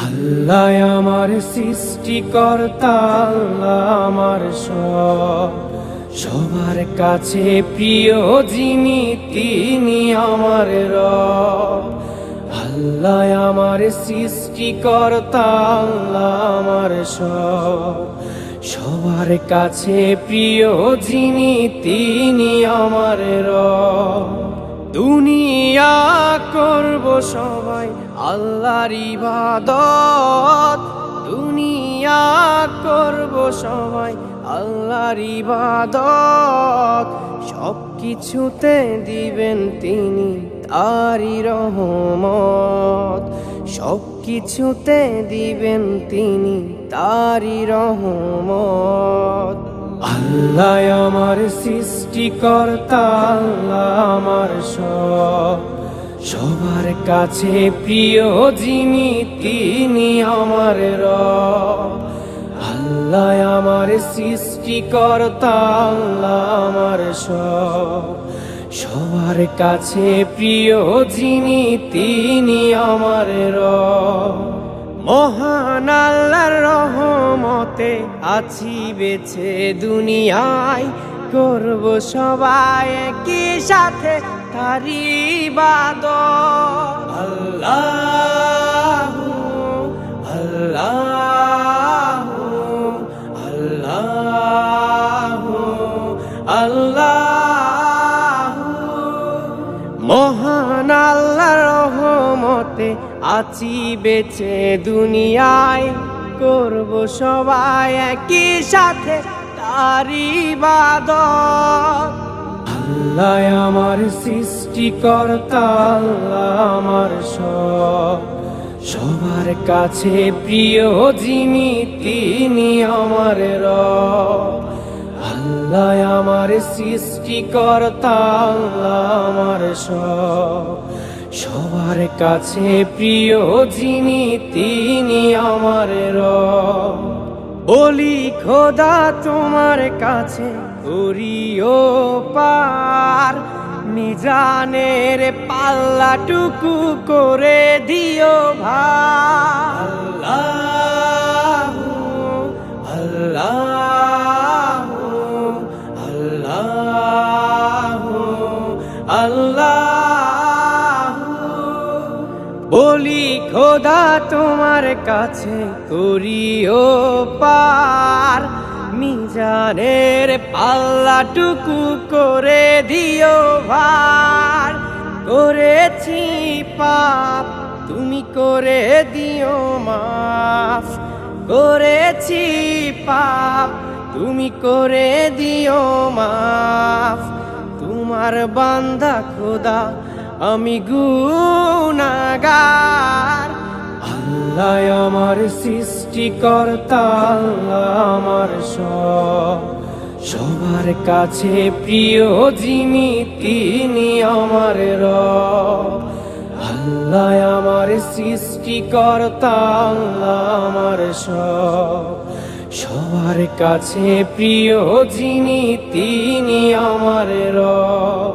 আল্লাহ আমার সৃষ্টিকর্তা, আল্লাহ আমার সবার কাছে প্রিয় যিনি তিনি আমার রব। আল্লাহ আমার সৃষ্টিকর্তা, আল্লাহ আমার সবার কাছে প্রিয় যিনি তিনি আমার রব। দুনিয়া করব সবাই আল্লাহর ইবাদত, দুনিয়া করব সবাই আল্লাহর ইবাদত। সব কিছুতে দিবেন তিনি তারই রহমত, সব কিছুতে দিবেন তিনি তারই রহমত। আল্লাহ আমার সৃষ্টিকর্তা, আল্লাহ আমার সবার কাছে প্রিয় যিনি তিনি আমার রব। আল্লাহ আমার সৃষ্টিকর্তা, আল্লাহ আমার সবার কাছে প্রিয় যিনি তিনি আমার রব। মহান আল্লাহর রহমতে আছি বেঁচে দুনিয়ায়, করব সবাই একই সাথে তারই ইবাদত। আল্লাহু আল্লাহু আল্লাহু আল্লাহু। মহান আল্লাহর রহমতে আছি বেঁচে দুনিয়ায়, করব সবাই একই সাথে তারই ইবাদত। আল্লাহ আমার সৃষ্টিকর্তা, আল্লাহ আমার সবার কাছে প্রিয় যিনি তিনি আমার রব। আল্লাহ আমার সৃষ্টিকর্তা, আল্লাহ আমার সবার কাছে প্রিয় যিনি তিনি আমার রব। বলি খোদা তোমার কাছে করিও পার, মিজানের পাল্লাটুকু করে দিও ভার। আল্লাহু আল্লাহু আল্লাহু আল্লাহু। বলি খোদা তোমার কাছে করিও পার, মিজানের পাল্লাটুকু করে দিও ভার। করেছি পাপ তুমি করে দিও মাফ, করেছি পাপ তুমি করে দিও মাফ। তোমার বান্দা খোদা আমি গুনাহগার। আল্লাহ আমার সৃষ্টিকর্তা, আল্লাহ আমার সবার কাছে প্রিয় যিনি তিনি আমার রব। আল্লাহ আমার সৃষ্টিকর্তা, আল্লাহ আমার সবার কাছে প্রিয় যিনি তিনি আমার রব।